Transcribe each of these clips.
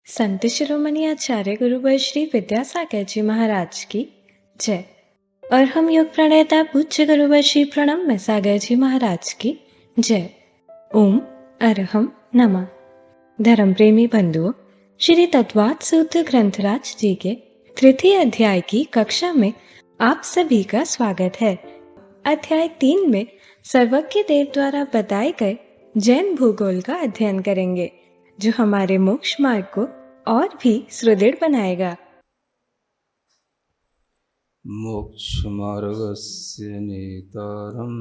संत शिरोमणि आचार्य गुरुवर श्री विद्यासागर जी महाराज की जय। और हम योग प्रणेता पूज्य गुरुवर श्री प्रणम सागर जी महाराज की जय। ओम अरहम नमः। धर्म प्रेमी बंधुओं, श्री तत्वात् सूत्र ग्रंथराज जी के तृतीय अध्याय की कक्षा में आप सभी का स्वागत है। अध्याय 3 में सर्वज्ञ देव द्वारा बताए गए जैन भूगोल का अध्ययन करेंगे, जो हमारे मोक्ष मार्ग को और भी सुदृढ़ बनाएगा। मोक्ष मार्गस्य नेतारं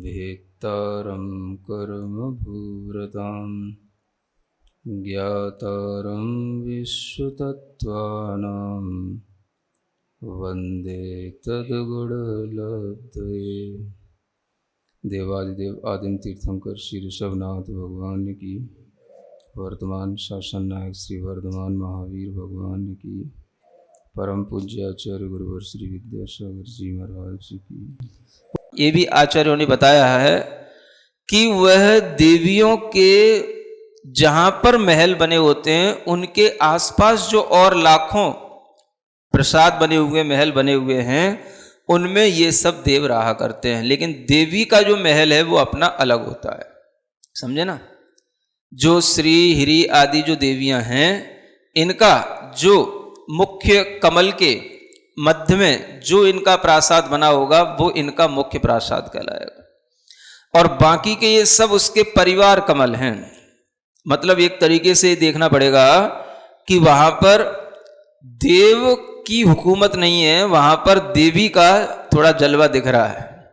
भेत्तारं कर्म भूरतां ज्ञातारं विश्वतत्त्वानां वन्दे तद्गुणलब्धये। देवादिदेव आदिम तीर्थंकर श्री ऋषभनाथ भगवान की, वर्तमान शासन नायक श्री वर्धमान महावीर भगवान की, परम पूज्य आचार्य गुरुवर श्री विद्यासागर जी महाराज की। ये भी आचार्यों ने बताया है कि वह देवियों के जहां पर महल बने होते हैं उनके आसपास जो और लाखों प्रसाद बने हुए महल बने हुए हैं उनमें ये सब देव रहा करते हैं, लेकिन देवी का जो महल है वो अपना अलग होता है। समझे ना? जो श्री हिरी आदि जो देवियां हैं इनका जो मुख्य कमल के मध्य में जो इनका प्रासाद बना होगा वो इनका मुख्य प्रासाद कहलाएगा, और बाकी के ये सब उसके परिवार कमल हैं। मतलब एक तरीके से देखना पड़ेगा कि वहां पर देव की हुकूमत नहीं है, वहां पर देवी का थोड़ा जलवा दिख रहा है।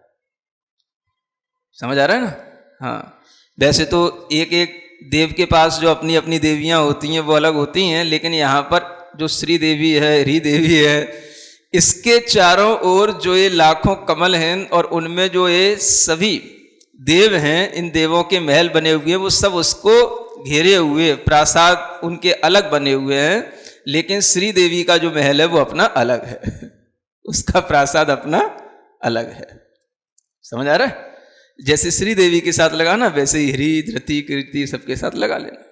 समझ आ रहा है ना? हाँ, वैसे तो एक एक देव के पास जो अपनी अपनी देवियां होती हैं वो अलग होती हैं, लेकिन यहाँ पर जो श्री देवी है, हरि देवी है, इसके चारों ओर जो ये लाखों कमल हैं और उनमें जो ये सभी देव हैं, इन देवों के महल बने हुए हैं, वो सब उसको घेरे हुए, प्रासाद उनके अलग बने हुए हैं, लेकिन श्री देवी का जो महल है वो अपना अलग है, उसका प्रासाद अपना अलग है। समझ आ रहा है? जैसे श्री देवी के साथ लगाना वैसे ही हरि, धृति, कीर्ति सबके साथ लगा लेना।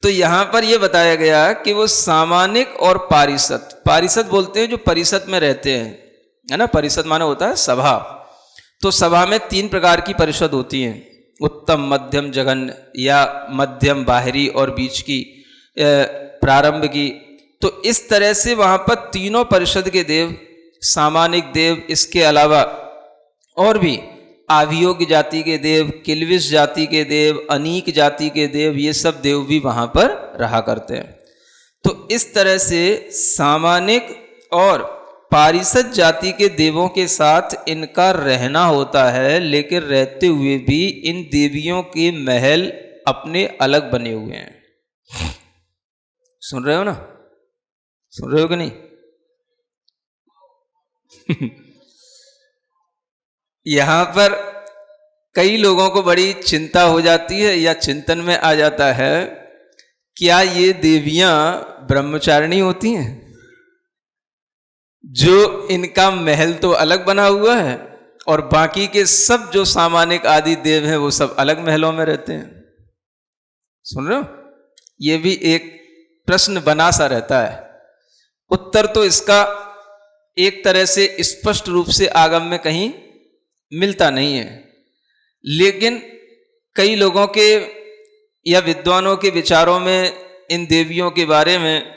तो यहां पर यह बताया गया कि वो सामानिक और पारिषद, पारिषद बोलते हैं जो परिषद में रहते हैं, है ना? परिषद माने होता है सभा। तो सभा में 3 प्रकार की परिषद होती हैं, उत्तम, मध्यम, जघन्य, या मध्यम, बाहरी और बीच की, प्रारंभ की। तो इस तरह से वहां पर तीनों परिषद के देव, सामानिक देव, इसके अलावा और भी आभियोग्य जाति के देव, किल्विश जाति के देव, अनीक जाति के देव, ये सब देव भी वहां पर रहा करते हैं। तो इस तरह से सामानिक और पारिषद जाति के देवों के साथ इनका रहना होता है, लेकिन रहते हुए भी इन देवियों के महल अपने अलग बने हुए हैं। सुन रहे हो ना? सुन रहे हो कि नहीं? यहां पर कई लोगों को बड़ी चिंता हो जाती है या चिंतन में आ जाता है, क्या ये देवियां ब्रह्मचारिणी होती हैं? जो इनका महल तो अलग बना हुआ है और बाकी के सब जो सामानिक आदि देव हैं वो सब अलग महलों में रहते हैं। सुन रहे हो? ये भी एक प्रश्न बना सा रहता है। उत्तर तो इसका एक तरह से स्पष्ट रूप से आगम में कहीं मिलता नहीं है, लेकिन कई लोगों के या विद्वानों के विचारों में इन देवियों के बारे में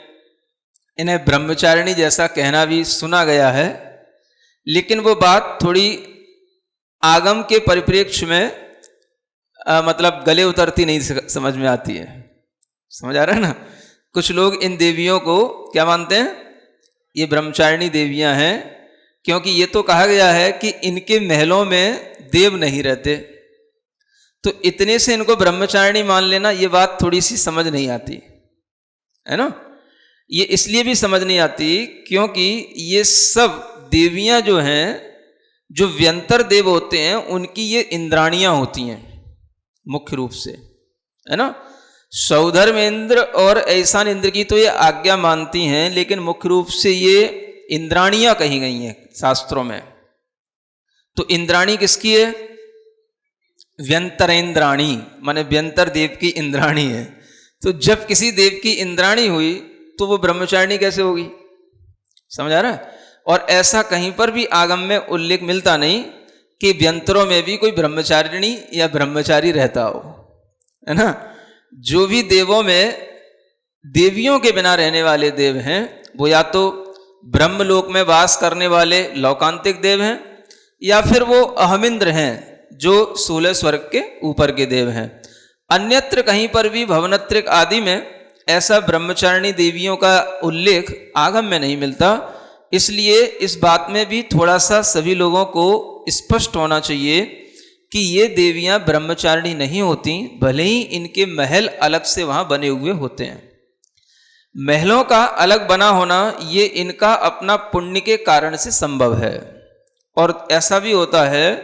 इन्हें ब्रह्मचारिणी जैसा कहना भी सुना गया है, लेकिन वो बात थोड़ी आगम के परिप्रेक्ष्य में मतलब गले उतरती नहीं समझ में आती है। समझ आ रहा है ना? कुछ लोग इन देवियों को क्या मानते हैं? ये ब्रह्मचारिणी देवियां हैं, क्योंकि ये तो कहा गया है कि इनके महलों में देव नहीं रहते, तो इतने से इनको ब्रह्मचारिणी मान लेना, ये बात थोड़ी सी समझ नहीं आती है ना? ये इसलिए भी समझ नहीं आती क्योंकि ये सब देवियां जो हैं, जो व्यंतर देव होते हैं, उनकी ये इंद्राणियां होती हैं मुख्य रूप से, है ना? सौधर्म इंद्र और ऐसान इंद्र की तो ये आज्ञा मानती हैं, लेकिन मुख्य रूप से ये इंद्राणियां कही गई हैं शास्त्रों में। तो इंद्राणी किसकी है? व्यंतरेंद्राणी, माने व्यंतर देव की इंद्राणी है। तो जब किसी देव की इंद्राणी हुई तो वो ब्रह्मचारिणी कैसे होगी? समझ आ रहा है? और ऐसा कहीं पर भी आगम में उल्लेख मिलता नहीं कि व्यंतरों में भी कोई ब्रह्मचारिणी या ब्रह्मचारी रहता हो, है ना। जो भी देवों में देवियों के बिना रहने वाले देव हैं वो या तो ब्रह्मलोक में वास करने वाले लौकांतिक देव हैं या फिर वो अहमिंद्र हैं जो 16 स्वर्ग के ऊपर के देव हैं। अन्यत्र कहीं पर भी भवनत्रिक आदि में ऐसा ब्रह्मचारिणी देवियों का उल्लेख आगम में नहीं मिलता। इसलिए इस बात में भी थोड़ा सा सभी लोगों को स्पष्ट होना चाहिए कि ये देवियां ब्रह्मचारिणी नहीं होती, भले ही इनके महल अलग से वहां बने हुए होते हैं। महलों का अलग बना होना ये इनका अपना पुण्य के कारण से संभव है। और ऐसा भी होता है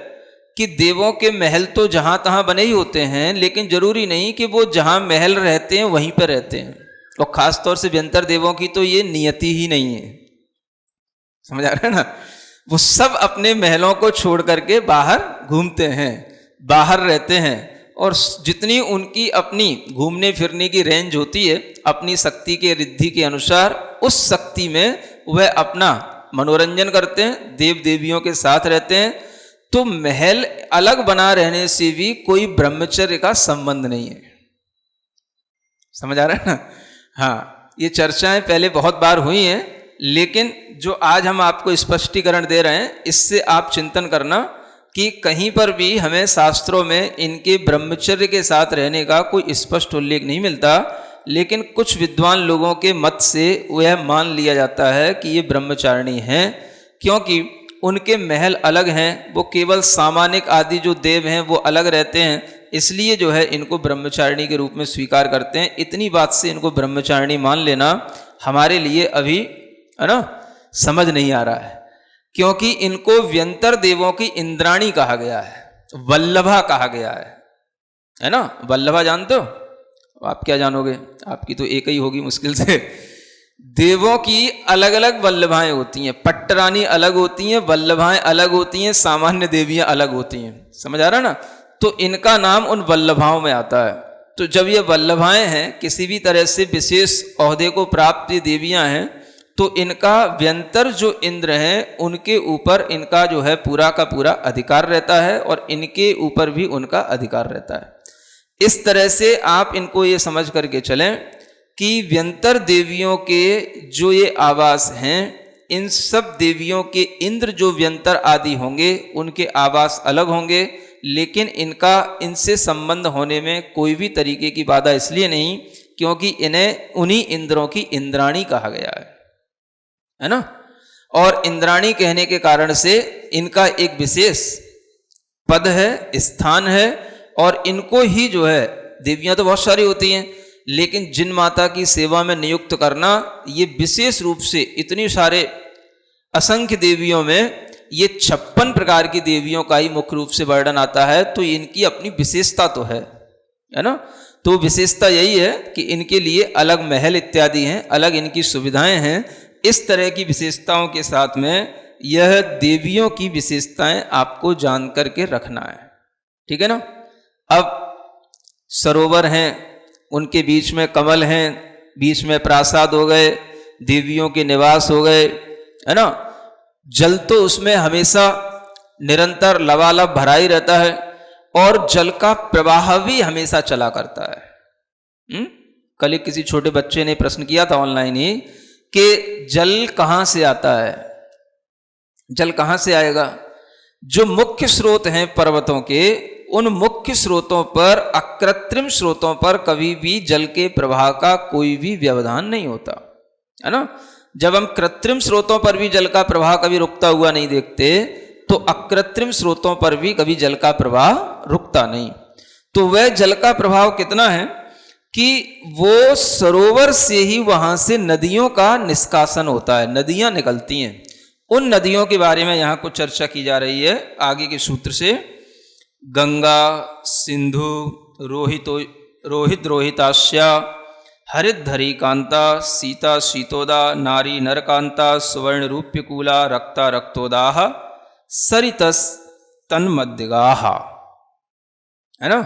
कि देवों के महल तो जहां तहां बने ही होते हैं, लेकिन जरूरी नहीं कि वो जहां महल रहते हैं वहीं पर रहते हैं। और खास तौर से व्यंतर देवों की तो ये नियति ही नहीं है। समझ आ रहा है ना? वो सब अपने महलों को छोड़ करके बाहर घूमते हैं, बाहर रहते हैं, और जितनी उनकी अपनी घूमने फिरने की रेंज होती है अपनी शक्ति के रिद्धि के अनुसार, उस शक्ति में वह अपना मनोरंजन करते हैं, देव देवियों के साथ रहते हैं। तो महल अलग बना रहने से भी कोई ब्रह्मचर्य का संबंध नहीं है। समझ आ रहा है ना? हाँ, ये चर्चाएं पहले बहुत बार हुई हैं, लेकिन जो आज हम आपको स्पष्टीकरण दे रहे हैं इससे आप चिंतन करना कि कहीं पर भी हमें शास्त्रों में इनके ब्रह्मचर्य के साथ रहने का कोई स्पष्ट उल्लेख नहीं मिलता, लेकिन कुछ विद्वान लोगों के मत से वह मान लिया जाता है कि ये ब्रह्मचारिणी हैं, क्योंकि उनके महल अलग हैं, वो केवल सामानिक आदि जो देव हैं वो अलग रहते हैं, इसलिए जो है इनको ब्रह्मचारिणी के रूप में स्वीकार करते हैं। इतनी बात से इनको ब्रह्मचारिणी मान लेना हमारे लिए अभी, है ना, समझ नहीं आ रहा है, क्योंकि इनको व्यंतर देवों की इंद्राणी कहा गया है, वल्लभा कहा गया है ना। वल्लभा जानते हो? आप क्या जानोगे? आपकी तो एक ही होगी मुश्किल से। देवों की अलग अलग वल्लभाएं होती हैं, पट्टरानी अलग होती हैं, वल्लभाएं अलग होती हैं, सामान्य देवियां अलग होती हैं। समझ आ रहा है ना? तो इनका नाम उन वल्लभाओं में आता है। तो जब ये वल्लभाएं हैं, किसी भी तरह से विशेष ओहदे को प्राप्त देवियां हैं, तो इनका व्यंतर जो इंद्र हैं उनके ऊपर इनका जो है पूरा का पूरा अधिकार रहता है, और इनके ऊपर भी उनका अधिकार रहता है। इस तरह से आप इनको ये समझ करके चलें कि व्यंतर देवियों के जो ये आवास हैं, इन सब देवियों के इंद्र जो व्यंतर आदि होंगे उनके आवास अलग होंगे, लेकिन इनका इनसे संबंध होने में कोई भी तरीके की बाधा इसलिए नहीं क्योंकि इन्हें उन्हीं इंद्रों की इंद्राणी कहा गया है ना। और इंद्राणी कहने के कारण से इनका एक विशेष पद है, स्थान है, और इनको ही जो है, देवियां तो बहुत सारी होती हैं, लेकिन जिन माता की सेवा में नियुक्त करना, ये विशेष रूप से इतनी सारे असंख्य देवियों में ये 56 प्रकार की देवियों का ही मुख्य रूप से वर्णन आता है। तो इनकी अपनी विशेषता तो है ना। तो विशेषता यही है कि इनके लिए अलग महल इत्यादि हैं, अलग इनकी सुविधाएं हैं। इस तरह की विशेषताओं के साथ में यह देवियों की विशेषताएं आपको जान करके रखना है, ठीक है ना। अब सरोवर हैं, उनके बीच में कमल हैं, बीच में प्रासाद हो गए, देवियों के निवास हो गए, है ना। जल तो उसमें हमेशा निरंतर लबालब भरा ही रहता है, और जल का प्रवाह भी हमेशा चला करता है। कल एक किसी छोटे बच्चे ने प्रश्न किया था ऑनलाइन ही कि जल कहाँ से आता है, जल कहाँ से आएगा। जो मुख्य स्रोत हैं पर्वतों के, उन मुख्य स्रोतों पर, अकृत्रिम स्रोतों पर कभी भी जल के प्रवाह का कोई भी व्यवधान नहीं होता, है ना। जब हम कृत्रिम स्रोतों पर भी जल का प्रवाह कभी रुकता हुआ नहीं देखते, तो अकृत्रिम स्रोतों पर भी कभी जल का प्रवाह रुकता नहीं। तो वह जल का प्रभाव कितना है कि वो सरोवर से ही वहां से नदियों का निष्कासन होता है, नदियां निकलती हैं। उन नदियों के बारे में यहाँ कुछ चर्चा की जा रही है आगे के सूत्र से। गंगा, सिंधु, रोहित रोहितास्या, हरिद्धरी कांता, सीता शीतोदा, नारी नरकांता, सुवर्ण रूप्यकूला, रक्ता रक्तोदाह, सरितस तन्मध्यगाह, है ना,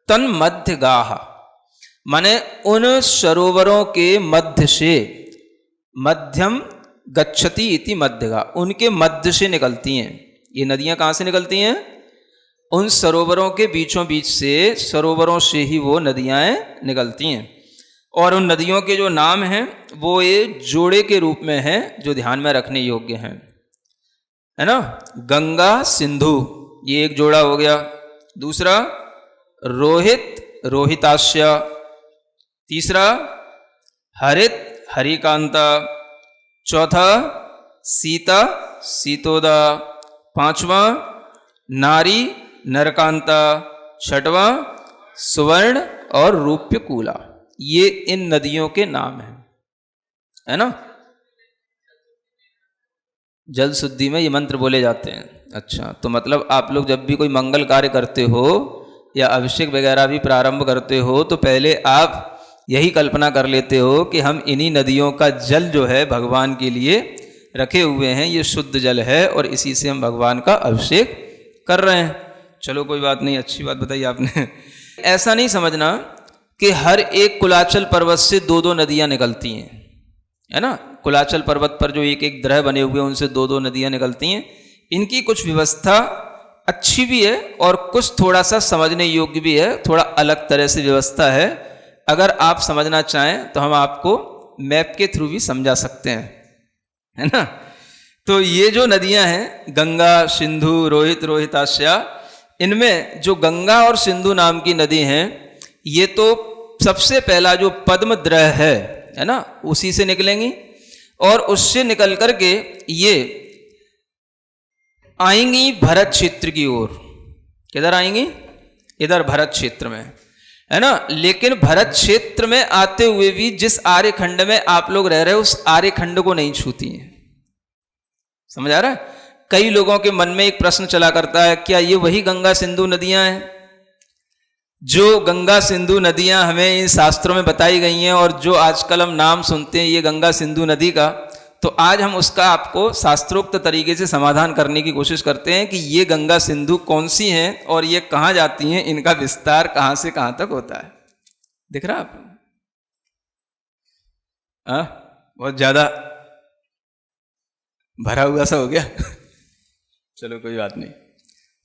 तन्मध्यगाह। माने उन सरोवरों के मध्य से, मध्यम गच्छति इति मध्यगा, उनके मध्य से निकलती हैं। ये नदियां कहाँ से निकलती हैं? उन सरोवरों के बीचों बीच से, सरोवरों से ही वो नदियां निकलती हैं। और उन नदियों के जो नाम हैं वो ये जोड़े के रूप में हैं जो ध्यान में रखने योग्य हैं, है ना। गंगा सिंधु, ये एक जोड़ा हो गया। दूसरा रोहित रोहिताश्य, तीसरा हरित हरिकांता, चौथा सीता सीतोदा, पांचवा नारी नरकांता, छठवां सुवर्ण और रूप्यकूला। ये इन नदियों के नाम हैं, है ना। जल शुद्धि में ये मंत्र बोले जाते हैं। अच्छा, तो मतलब आप लोग जब भी कोई मंगल कार्य करते हो या अभिषेक वगैरह भी प्रारंभ करते हो तो पहले आप यही कल्पना कर लेते हो कि हम इन्हीं नदियों का जल जो है भगवान के लिए रखे हुए हैं, ये शुद्ध जल है और इसी से हम भगवान का अभिषेक कर रहे हैं। चलो कोई बात नहीं, अच्छी बात बताई आपने। ऐसा नहीं समझना कि हर एक कुलाचल पर्वत से दो दो नदियां निकलती हैं, है ना। कुलाचल पर्वत पर जो एक एक ग्रह बने हुए हैं उनसे दो दो नदियां निकलती हैं। इनकी कुछ व्यवस्था अच्छी भी है और कुछ थोड़ा सा समझने योग्य भी है, थोड़ा अलग तरह से व्यवस्था है। अगर आप समझना चाहें तो हम आपको मैप के थ्रू भी समझा सकते हैं, है ना। तो ये जो नदियां हैं गंगा सिंधु रोहित रोहिताश्या, इनमें जो गंगा और सिंधु नाम की नदी हैं ये तो सबसे पहला जो पद्मद्रह है ना, उसी से निकलेंगी और उससे निकल करके ये आएंगी भरत क्षेत्र की ओर। किधर आएंगी? इधर भरत क्षेत्र में, है ना। लेकिन भरत क्षेत्र में आते हुए भी जिस आर्यखंड में आप लोग रह रहे हो उस आर्यखंड को नहीं छूती हैं। समझ आ रहा है? कई लोगों के मन में एक प्रश्न चला करता है, क्या ये वही गंगा सिंधु नदियां हैं जो गंगा सिंधु नदियां हमें इन शास्त्रों में बताई गई हैं और जो आजकल हम नाम सुनते हैं ये गंगा सिंधु नदी का। तो आज हम उसका आपको शास्त्रोक्त तरीके से समाधान करने की कोशिश करते हैं कि ये गंगा सिंधु कौन सी हैं और ये कहाँ जाती हैं, इनका विस्तार कहाँ से कहाँ तक होता है। दिख रहा आपको? बहुत ज्यादा भरा हुआ सा हो गया। चलो कोई बात नहीं,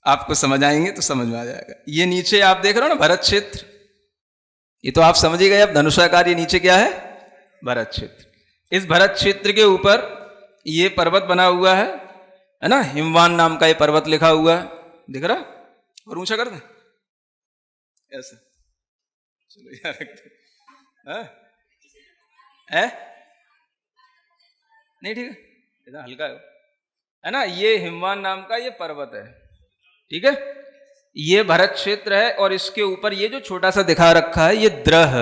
आपको समझ आएंगे तो समझ में आ जाएगा। ये नीचे आप देख रहे हो ना भरत क्षेत्र, ये तो आप समझ ही गए। अब धनुषाकार ये नीचे क्या है? भरत क्षेत्र। इस भरत क्षेत्र के ऊपर ये पर्वत बना हुआ है ना, हिमवान नाम का ये पर्वत लिखा हुआ है, दिख रहा? और ऊंचा कर दे ऐसा, चलो यार रखते हैं, नहीं ठीक है, इतना हल्का है ना। ये हिमवान नाम का ये पर्वत है, ठीक है। ये भरत क्षेत्र है और इसके ऊपर ये जो छोटा सा दिखा रखा है ये द्रह,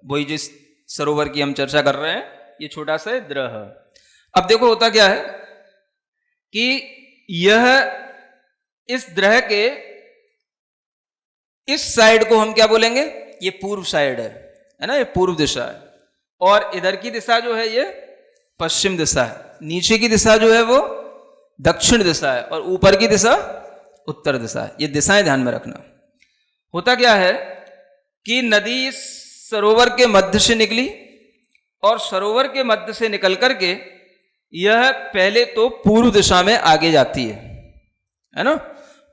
वही जिस सरोवर की हम चर्चा कर रहे हैं, ये छोटा सा द्रह। अब देखो होता क्या है कि यह इस द्रह के इस साइड को हम क्या बोलेंगे? ये पूर्व साइड है ना, ये पूर्व दिशा है। और इधर की दिशा जो है ये पश्चिम दिशा है, नीचे की दिशा जो है वो दक्षिण दिशा है और ऊपर की दिशा उत्तर दिशा है। ये दिशाएं ध्यान में रखना। होता क्या है कि नदी सरोवर के मध्य से निकली और सरोवर के मध्य से निकल करके यह पहले तो पूर्व दिशा में आगे जाती है ना,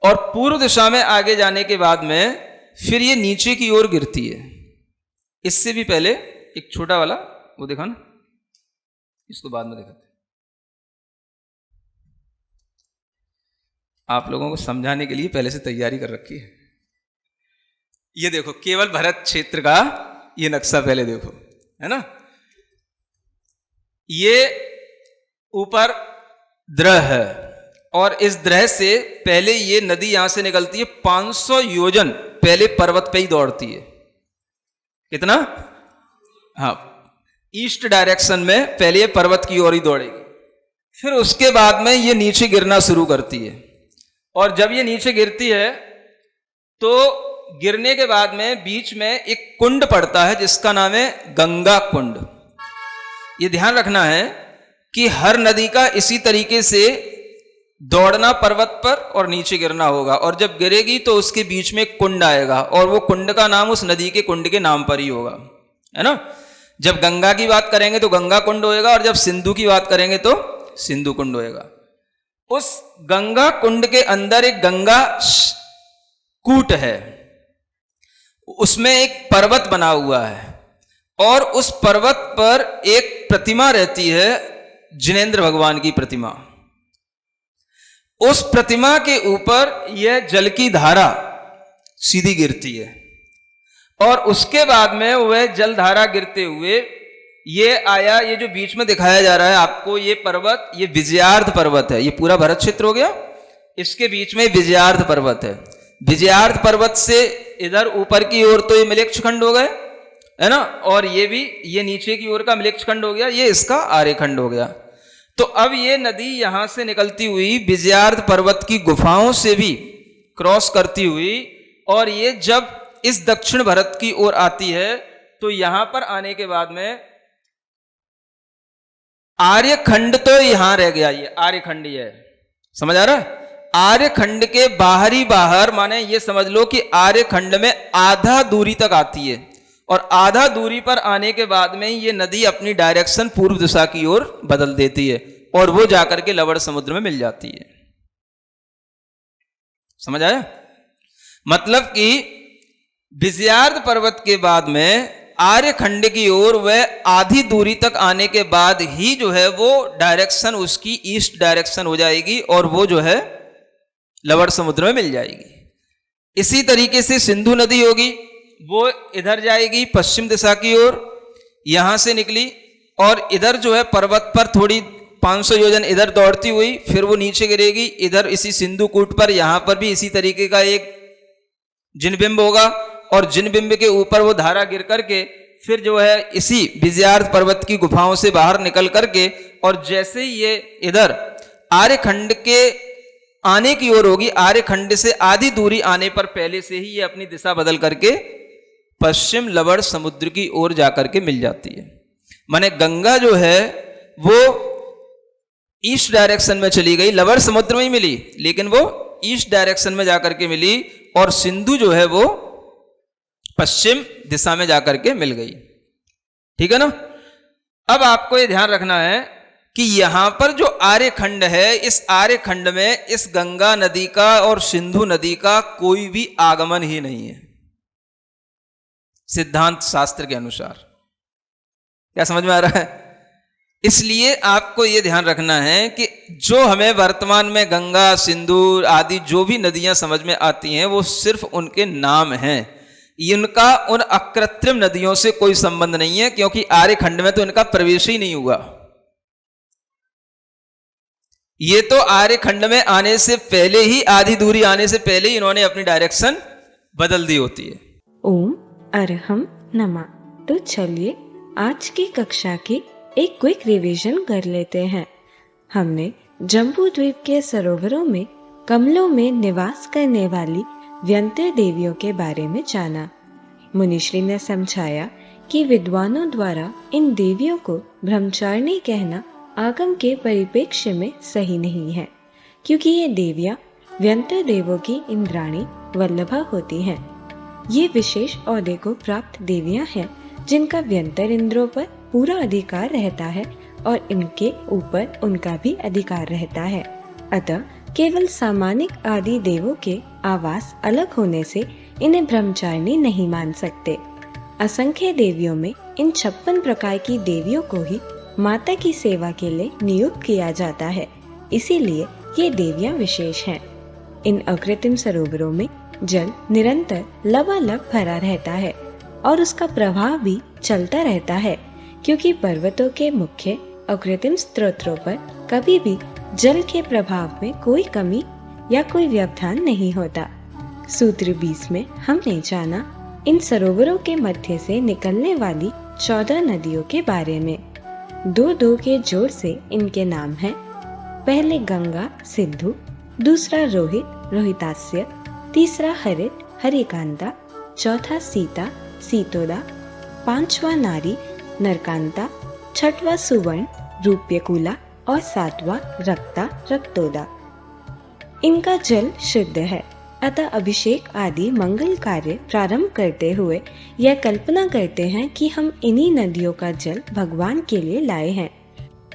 और पूर्व दिशा में आगे जाने के बाद में फिर ये नीचे की ओर गिरती है। इससे भी पहले एक छोटा वाला वो देखा ना, इसको बाद में दिखाते। आप लोगों को समझाने के लिए पहले से तैयारी कर रखी है। ये देखो केवल भरत क्षेत्र का ये नक्शा पहले देखो, है ना। ये ऊपर द्रह है और इस द्रह से पहले ये नदी यहां से निकलती है 500 योजन पहले पर्वत पे ही दौड़ती है। कितना? हाँ, ईस्ट डायरेक्शन में पहले ये पर्वत की ओर ही दौड़ेगी, फिर उसके बाद में ये नीचे गिरना शुरू करती है। और जब ये नीचे गिरती है तो गिरने के बाद में बीच में एक कुंड पड़ता है जिसका नाम है गंगा कुंड। ये ध्यान रखना है कि हर नदी का इसी तरीके से दौड़ना पर्वत पर और नीचे गिरना होगा, और जब गिरेगी तो उसके बीच में एक कुंड आएगा और वो कुंड का नाम उस नदी के कुंड के नाम पर ही होगा, है ना। जब गंगा की बात करेंगे तो गंगा कुंड होएगा, और जब सिंधु की बात करेंगे तो सिंधु कुंड होएगा। उस गंगा कुंड के अंदर एक गंगा कूट है, उसमें एक पर्वत बना हुआ है, और उस पर्वत पर एक प्रतिमा रहती है, जिनेंद्र भगवान की प्रतिमा। उस प्रतिमा के ऊपर यह जल की धारा सीधी गिरती है, और उसके बाद में वह जल धारा गिरते हुए ये आया, ये जो बीच में दिखाया जा रहा है आपको, ये पर्वत, ये विजयार्ध पर्वत है। ये पूरा भरत क्षेत्र हो गया, इसके बीच में विजयार्ध पर्वत है। विजयार्ध पर्वत से इधर ऊपर की ओर तो ये मिलेक्षखंड हो गए, है ना, और ये भी, ये नीचे की ओर का मिलेक्षखंड हो गया, ये इसका आर्यखंड हो गया। तो अब ये नदी यहां से निकलती हुई विजयार्ध पर्वत की गुफाओं से भी क्रॉस करती हुई, और ये जब इस दक्षिण भारत की ओर आती है तो यहां पर आने के बाद में आर्यखंड तो यहां रह गया, ये आर्यखंड ही है, समझ आ रहा है। आर्यखंड के बाहरी बाहर, माने ये समझ लो कि आर्यखंड में आधा दूरी तक आती है, और आधा दूरी पर आने के बाद में ये नदी अपनी डायरेक्शन पूर्व दिशा की ओर बदल देती है, और वो जाकर के लवण समुद्र में मिल जाती है। समझ आया? मतलब कि विजयार्ध पर्वत के बाद में आर्यखंड की ओर वह आधी दूरी तक आने के बाद ही जो है वो डायरेक्शन उसकी ईस्ट डायरेक्शन हो जाएगी, और वो जो है लवण समुद्र में मिल जाएगी। इसी तरीके से सिंधु नदी होगी, वो इधर जाएगी पश्चिम दिशा की ओर, यहां से निकली और इधर जो है पर्वत पर थोड़ी 500 योजन इधर दौड़ती हुई, फिर वो नीचे गिरेगी इधर इसी सिंधु कूट पर। यहां पर भी इसी तरीके का एक जिनबिंब होगा, और जिनबिंब के ऊपर वो धारा गिर करके फिर जो है इसी विजयार्ध पर्वत की गुफाओं से बाहर निकल करके, और जैसे ही ये इधर आर्यखंड के आने की ओर होगी, आर्यखंड से आधी दूरी आने पर पहले से ही ये अपनी दिशा बदल करके पश्चिम लवण समुद्र की ओर जाकर के मिल जाती है। माने गंगा जो है वो ईस्ट डायरेक्शन में चली गई, लवण समुद्र में ही मिली लेकिन वो ईस्ट डायरेक्शन में जाकर के मिली, और सिंधु जो है वो पश्चिम दिशा में जाकर के मिल गई। ठीक है ना। अब आपको ये ध्यान रखना है कि यहां पर जो आर्यखंड है, इस आर्यखंड में इस गंगा नदी का और सिंधु नदी का कोई भी आगमन ही नहीं है सिद्धांत शास्त्र के अनुसार। क्या समझ में आ रहा है? इसलिए आपको यह ध्यान रखना है कि जो हमें वर्तमान में गंगा, सिंधु आदि जो भी नदियां समझ में आती हैं वो सिर्फ उनके नाम हैं, इनका उन अकृत्रिम नदियों से कोई संबंध नहीं है, क्योंकि आर्यखंड में तो इनका प्रवेश ही नहीं हुआ। ये तो आर्यखंड में आने से पहले ही, आधी दूरी आने से पहले ही इन्होंने अपनी डायरेक्शन बदल दी होती है। ओम अरहम नमः। तो चलिए आज की कक्षा की एक क्विक रिवीजन कर लेते हैं। हमने जम्बू द्वीप के सरोवरों में कमलों में निवास करने वाली व्यंतर देवियों के बारे में जाना। मुनिश्री ने समझाया कि विद्वानों द्वारा इन देवियों को ब्रह्मचारिणी कहना आगम के परिप्रेक्ष्य में सही नहीं है, क्योंकि ये देवियां व्यंतर देवों की इंद्राणी वल्लभा होती हैं। ये विशेष ओहदे को प्राप्त देवियां हैं जिनका व्यंतर इंद्रों पर पूरा अधिकार रहता है और इनके ऊपर उनका भी अधिकार रहता है। अतः केवल सामानिक आदि देवों के आवास अलग होने से इन्हें ब्रह्मचारिणी नहीं मान सकते। असंख्य देवियों में इन 56 प्रकार की देवियों को ही माता की सेवा के लिए नियुक्त किया जाता है, इसीलिए ये देवियां विशेष हैं। इन अकृत्रिम सरोवरों में जल निरंतर लबालब भरा रहता है और उसका प्रवाह भी चलता रहता है, क्योंकि पर्वतों के मुख्य अकृत्रिम स्रोतों पर कभी भी जल के प्रभाव में कोई कमी या कोई व्यवधान नहीं होता। सूत्र 20 में हमने जाना इन सरोवरों के मध्य से निकलने वाली 14 नदियों के बारे में। 2-2 के जोड़ से इनके नाम हैं। पहले गंगा सिंधु, दूसरा रोहित रोहितास्य, तीसरा हरित हरिकांता, चौथा सीता सीतोदा, पांचवा नारी नरकांता, छठवां सुवर्ण रूप्यकुला और सातवां रक्ता रक्तोदा। इनका जल शुद्ध है, अतः अभिषेक आदि मंगल कार्य प्रारंभ करते हुए यह कल्पना करते हैं कि हम इन्हीं नदियों का जल भगवान के लिए लाए हैं।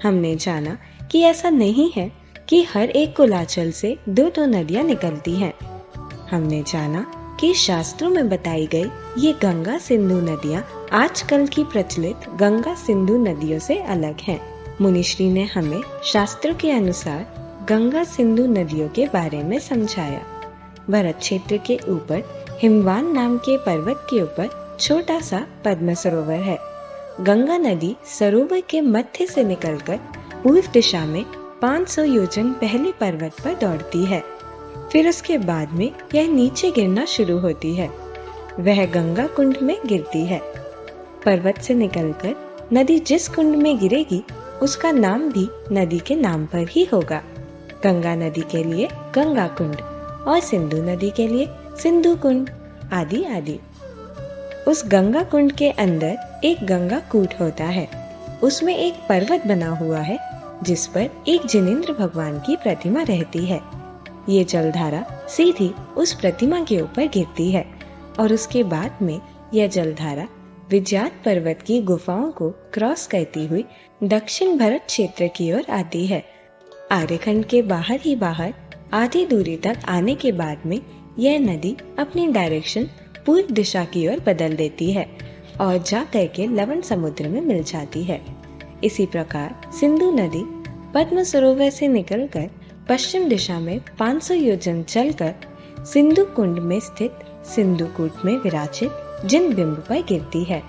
हमने जाना कि ऐसा नहीं है कि हर एक कुलाचल से दो दो नदियां निकलती हैं। हमने जाना कि शास्त्रों में बताई गई ये गंगा सिंधु नदियां आजकल की प्रचलित गंगा सिंधु नदियों से अलग हैं। मुनिश्री ने हमें शास्त्रों के अनुसार गंगा सिंधु नदियों के बारे में समझाया। भरत क्षेत्र के ऊपर हिमवान नाम के पर्वत के ऊपर छोटा सा पद्म सरोवर है। गंगा नदी सरोवर के मध्य से निकलकर पूर्व दिशा में 500 योजन पहले पर्वत पर दौड़ती है। फिर उसके बाद में यह नीचे गिरना शुरू होती है। वह गंगा कुंड में गिरती है। पर्वत से निकलकर नदी जिस कुंड में गिरेगी उसका नाम भी नदी के नाम पर ही होगा। गंगा नदी के लिए गंगा कुंड और सिंधु नदी के लिए सिंधु कुंड आदि आदि। उस गंगा कुंड के अंदर एक गंगा कूट होता है। उसमें एक पर्वत बना हुआ है जिस पर एक जिनेंद्र भगवान की प्रतिमा रहती है। ये जलधारा सीधी उस प्रतिमा के ऊपर गिरती है और उसके बाद में यह जलधारा विज्यात पर्वत की गुफाओं को क्रॉस करती हुई दक्षिण भरत क्षेत्र की ओर आती है। आर्यखंड के बाहर ही बाहर आधी दूरी तक आने के बाद में यह नदी अपनी डायरेक्शन पूर्व दिशा की ओर बदल देती है और जा करके लवण समुद्र में मिल जाती है। इसी प्रकार सिंधु नदी पद्म सरोवर से निकलकर पश्चिम दिशा में 500 योजन चलकर सिंधु कुंड में स्थित सिंधु कूट में विराजित जिन बिंब पर गिरती है।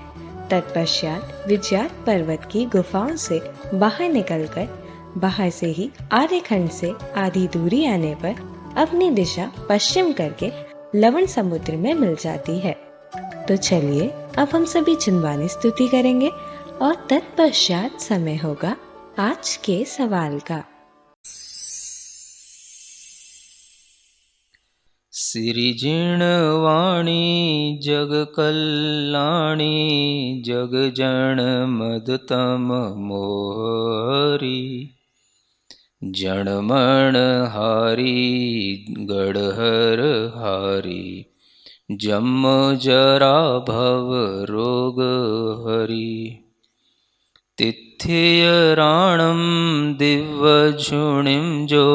तत्पश्चात विज्यात पर्वत की गुफाओं से बाहर निकलकर बाहर से ही आर्यखंड से आधी दूरी आने पर अपनी दिशा पश्चिम करके लवण समुद्र में मिल जाती है। तो चलिए अब हम सभी जिनवानी स्तुति करेंगे और तत्पश्चात समय होगा आज के सवाल का। सिरिजिणवाणी जग कल्याणी जग जन मदतम मोहरी जनमण हारी गढ़हर हारी जम जरा भव रोग हरि तिथ्य राणम दिव्य झुणिम जो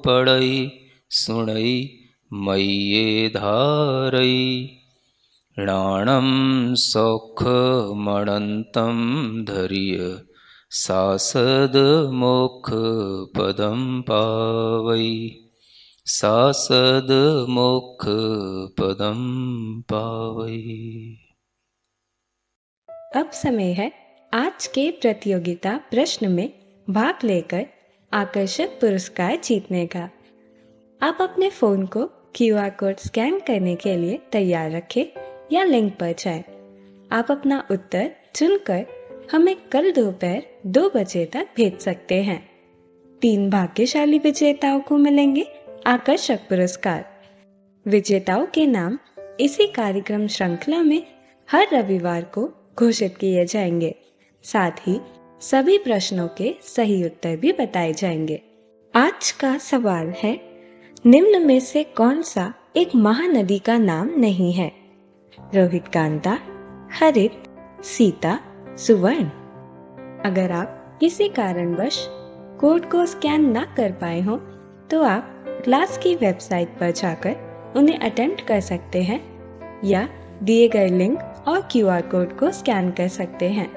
पढ़ई सुणई मय्ये धारई राणम सौख मणंतम धैर्य सासद मोक्ष पदम पावई सासद मोक्ष पदम पावई। अब समय है आज के प्रतियोगिता प्रश्न में भाग लेकर आकर्षक पुरस्कार जीतने का। आप अपने फोन को QR कोड स्कैन करने के लिए तैयार रखें या लिंक पर जाएं। आप अपना उत्तर चुनकर हमें कल दोपहर 2 बजे तक भेज सकते हैं। 3 भाग्यशाली विजेताओं को मिलेंगे आकर्षक पुरस्कार। विजेताओं के नाम इसी कार्यक्रम श्रृंखला में हर रविवार को घोषित किए जाएंगे। साथ ही सभी प्रश्नों के सही उत्तर भी बताए जाएंगे। आज का सवाल है, निम्न में से कौन सा एक महानदी का नाम नहीं है? रोहित कांता, हरित, सीता, सुवर्ण। अगर आप किसी कारणवश कोड को स्कैन ना कर पाए हो तो आप क्लास की वेबसाइट पर जाकर उन्हें अटेम्प्ट कर सकते हैं या दिए गए लिंक और QR कोड को स्कैन कर सकते हैं।